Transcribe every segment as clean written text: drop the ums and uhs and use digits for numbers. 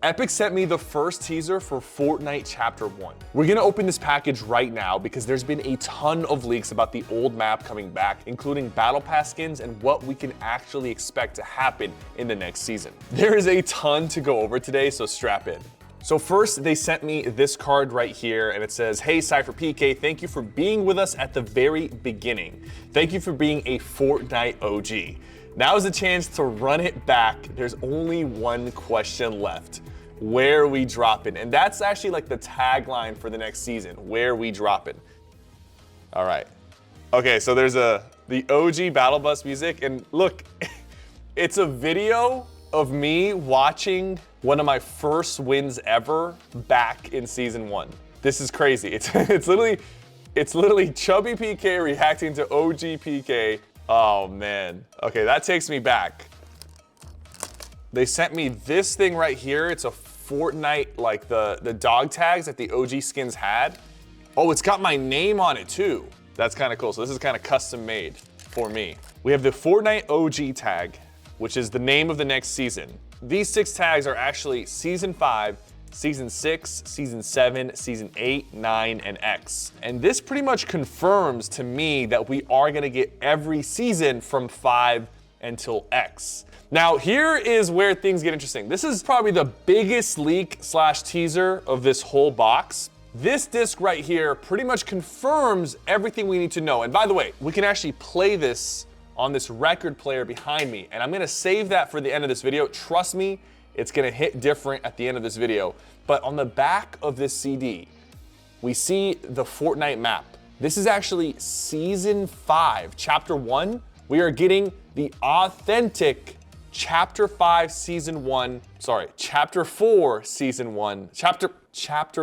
Epic sent me the first teaser for Fortnite Chapter 1. We're gonna open this package right now because there's been a ton of leaks about the old map coming back, including Battle Pass skins and what we can actually expect to happen in the next season. There is a ton to go over today, so strap in. So first, they sent me this card right here, and it says, "Hey SypherPK, thank you for being with us at the very beginning. Thank you for being a Fortnite OG. Now is the chance to run it back. There's only one question left. Where we dropping?" And that's actually like the tagline for the next season. Where we dropping? All right. Okay, so there's the OG Battle Bus music, and look, it's a video of me watching one of my first wins ever back in season 1. This is crazy. It's literally Chubby PK reacting to OG PK. Oh man. Okay, that takes me back. They sent me this thing right here. It's a Fortnite, like the dog tags that the OG skins had. Oh, it's got my name on it too. That's kind of cool. So this is kind of custom made for me. We have the Fortnite OG tag, which is the name of the next season. These 6 tags are actually Season 5, Season 6, Season 7, Season 8, 9, and X. And this pretty much confirms to me that we are gonna get every season from 5 until X. Now, here is where things get interesting. This is probably the biggest leak / teaser of this whole box. This disc right here pretty much confirms everything we need to know. And by the way, we can actually play this on this record player behind me. And I'm gonna save that for the end of this video. Trust me, it's gonna hit different at the end of this video. But on the back of this CD, we see the Fortnite map. This is actually Season 5, Chapter 1. We are getting the authentic Chapter 5, Season 1, sorry, Chapter 4, Season 1, Chapter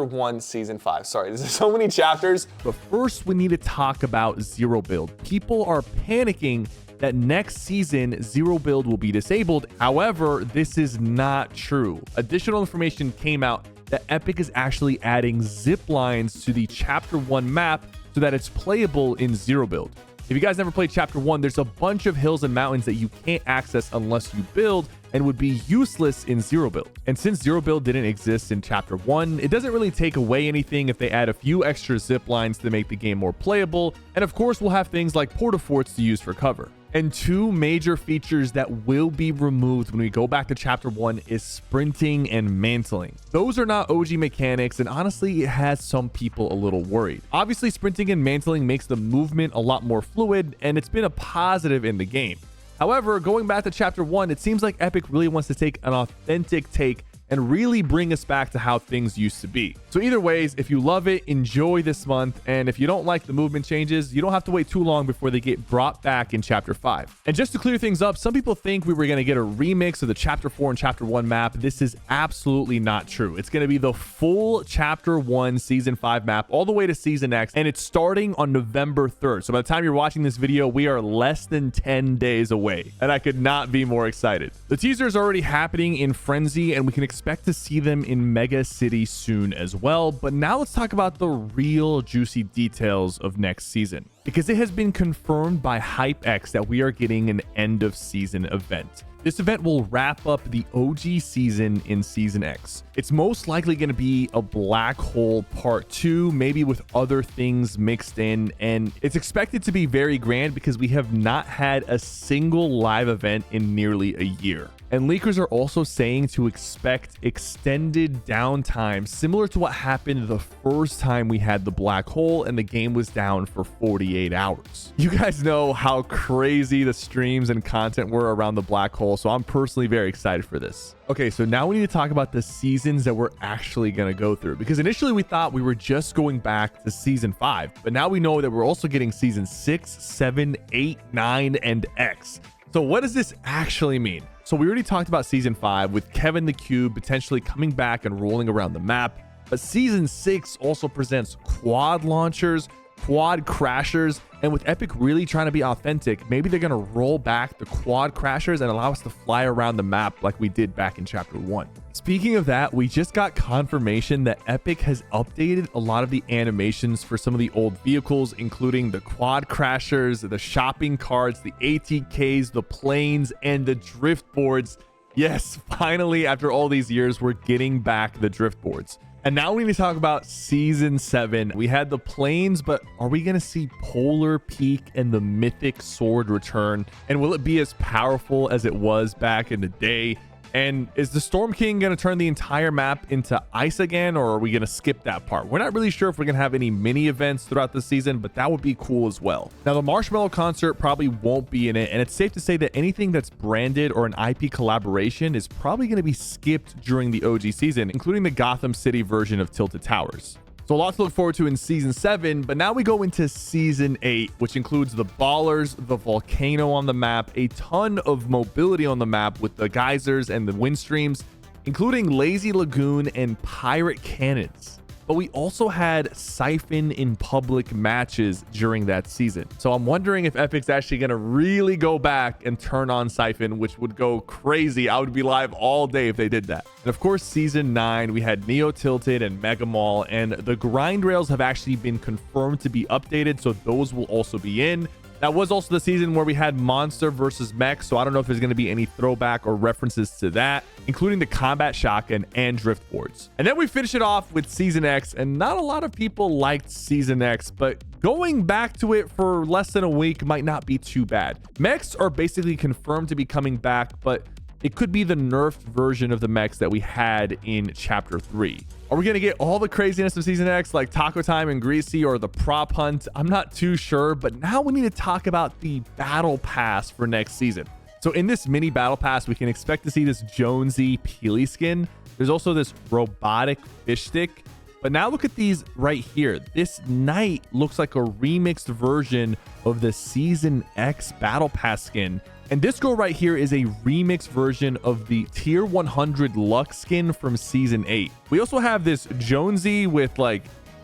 1, Season 5. Sorry, there's so many chapters. But first, we need to talk about Zero Build. People are panicking that next season, Zero Build will be disabled. However, this is not true. Additional information came out that Epic is actually adding zip lines to the Chapter 1 map so that it's playable in Zero Build. If you guys never played Chapter 1, there's a bunch of hills and mountains that you can't access unless you build and would be useless in Zero Build. And since Zero Build didn't exist in Chapter 1, it doesn't really take away anything if they add a few extra zip lines to make the game more playable. And of course, we'll have things like porta-forts to use for cover. And 2 major features that will be removed when we go back to Chapter 1 is sprinting and mantling. Those are not OG mechanics, and honestly, it has some people a little worried. Obviously, sprinting and mantling makes the movement a lot more fluid, and it's been a positive in the game. However, going back to Chapter 1, it seems like Epic really wants to take an authentic take and really bring us back to how things used to be. So either ways, if you love it, enjoy this month. And if you don't like the movement changes, you don't have to wait too long before they get brought back in Chapter 5. And just to clear things up, some people think we were going to get a remix of the Chapter 4 and Chapter 1 map. This is absolutely not true. It's going to be the full Chapter 1 Season 5 map all the way to Season X, and it's starting on November 3rd. So by the time you're watching this video, we are less than 10 days away, and I could not be more excited. The teaser is already happening in Frenzy, and we can expect to see them in Mega City soon as well. But now let's talk about the real juicy details of next season, because it has been confirmed by HypeX that we are getting an end of season event. This event will wrap up the OG season in Season X. It's most likely going to be a Black Hole Part 2, maybe with other things mixed in, and it's expected to be very grand because we have not had a single live event in nearly a year. And leakers are also saying to expect extended downtime, similar to what happened the first time we had the black hole and the game was down for 48 hours. You guys know how crazy the streams and content were around the black hole, so I'm personally very excited for this. Okay, so now we need to talk about the seasons that we're actually going to go through, because initially we thought we were just going back to Season 5, but now we know that we're also getting Season 6, 7, 8, 9, and X. So what does this actually mean? So we already talked about Season 5 with Kevin the Cube potentially coming back and rolling around the map, but Season 6 also presents quad launchers, quad crashers, and with Epic really trying to be authentic, maybe they're going to roll back the quad crashers and allow us to fly around the map like we did back in Chapter 1. Speaking of that, we just got confirmation that Epic has updated a lot of the animations for some of the old vehicles, including the quad crashers, the shopping carts, the ATKs, the planes, and the drift boards. Yes, finally, after all these years, we're getting back the drift boards. And now we need to talk about Season 7. We had the planes, but are we going to see Polar Peak and the Mythic Sword return? And will it be as powerful as it was back in the day? And is the Storm King going to turn the entire map into ice again, or are we going to skip that part? We're not really sure if we're going to have any mini events throughout the season, but that would be cool as well. Now, the Marshmallow concert probably won't be in it, and it's safe to say that anything that's branded or an IP collaboration is probably going to be skipped during the OG season, including the Gotham City version of Tilted Towers. So a lot to look forward to in Season 7, but now we go into Season 8, which includes the Ballers, the Volcano on the map, a ton of mobility on the map with the geysers and the wind streams, including Lazy Lagoon and Pirate Cannons. But we also had Siphon in public matches during that season. So I'm wondering if Epic's actually going to really go back and turn on Siphon, which would go crazy. I would be live all day if they did that. And of course, Season 9, we had Neo Tilted and Mega Mall, and the grind rails have actually been confirmed to be updated, so those will also be in. That was also the season where we had Monster versus Mech, so I don't know if there's going to be any throwback or references to that, including the Combat Shotgun and Drift Boards. And then we finish it off with Season X, and not a lot of people liked Season X, but going back to it for less than a week might not be too bad. Mechs are basically confirmed to be coming back, but it could be the nerfed version of the mechs that we had in Chapter 3. Are we going to get all the craziness of Season X like Taco Time and Greasy or the prop hunt? I'm not too sure, but now we need to talk about the battle pass for next season. So in this mini battle pass, we can expect to see this Jonesy Peely skin. There's also this robotic fish stick. But now look at these right here. This knight looks like a remixed version of the Season X battle pass skin. And this girl right here is a remix version of the tier 100 Lux skin from Season 8. We also have this Jonesy with like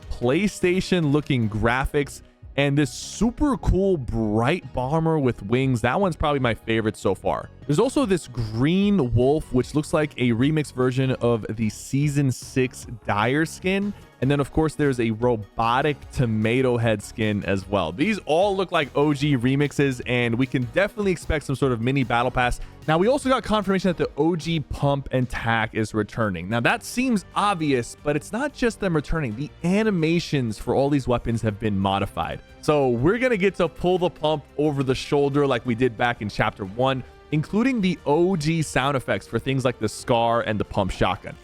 PlayStation looking graphics and this super cool bright bomber with wings. That one's probably my favorite so far. There's also this green wolf, which looks like a remix version of the Season 6 Dire skin. And then, of course, there's a robotic tomato head skin as well. These all look like OG remixes, and we can definitely expect some sort of mini battle pass. Now, we also got confirmation that the OG pump and tack is returning. Now, that seems obvious, but it's not just them returning. The animations for all these weapons have been modified. So we're going to get to pull the pump over the shoulder like we did back in Chapter 1, including the OG sound effects for things like the Scar and the pump shotgun.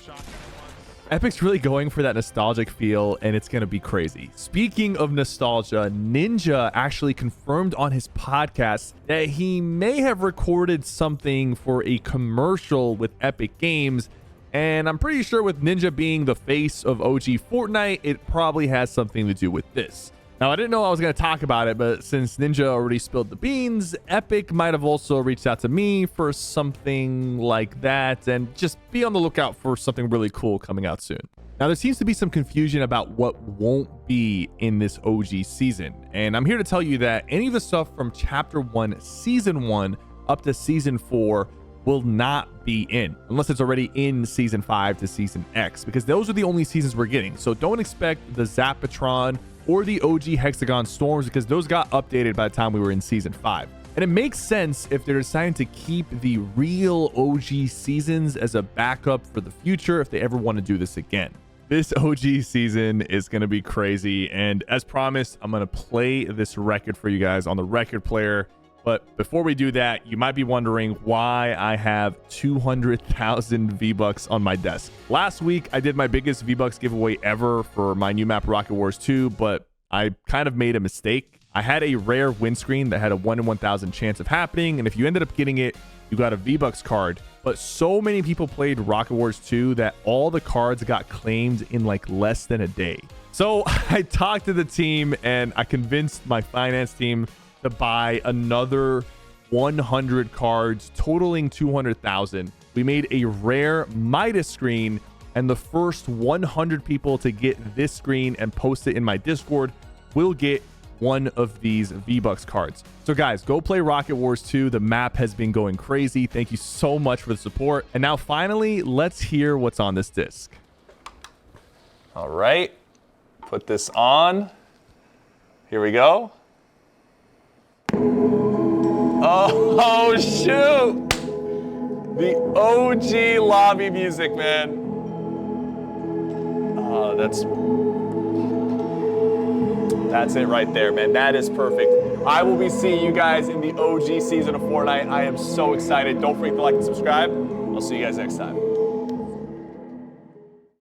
Epic's really going for that nostalgic feel, and it's going to be crazy. Speaking of nostalgia, Ninja actually confirmed on his podcast that he may have recorded something for a commercial with Epic Games. And I'm pretty sure with Ninja being the face of OG Fortnite, it probably has something to do with this. Now, I didn't know I was going to talk about it, but since Ninja already spilled the beans, Epic might have also reached out to me for something like that, and just be on the lookout for something really cool coming out soon. Now, there seems to be some confusion about what won't be in this OG season, and I'm here to tell you that any of the stuff from Chapter 1, Season 1 up to Season 4 will not be in, unless it's already in Season 5 to Season X, because those are the only seasons we're getting. So don't expect the Zapatron or the OG Hexagon Storms, because those got updated by the time we were in Season 5. And it makes sense if they're deciding to keep the real OG seasons as a backup for the future if they ever want to do this again. This OG season is going to be crazy, and as promised, I'm going to play this record for you guys on the record player. But before we do that, you might be wondering why I have 200,000 V-Bucks on my desk. Last week, I did my biggest V-Bucks giveaway ever for my new map Rocket Wars 2, but I kind of made a mistake. I had a rare windscreen that had a 1 in 1,000 chance of happening, and if you ended up getting it, you got a V-Bucks card. But so many people played Rocket Wars 2 that all the cards got claimed in like less than a day. So I talked to the team, and I convinced my finance team to buy another 100 cards totaling 200,000. We made a rare Midas screen, and the first 100 people to get this screen and post it in my Discord will get one of these V-Bucks cards. So guys, go play Rocket Wars 2. The map has been going crazy. Thank you so much for the support. And now finally, let's hear what's on this disc. All right, put this on. Here we go. Oh, shoot. The OG lobby music, man. That's it right there, man. That is perfect. I will be seeing you guys in the OG season of Fortnite. I am so excited. Don't forget to like and subscribe. I'll see you guys next time.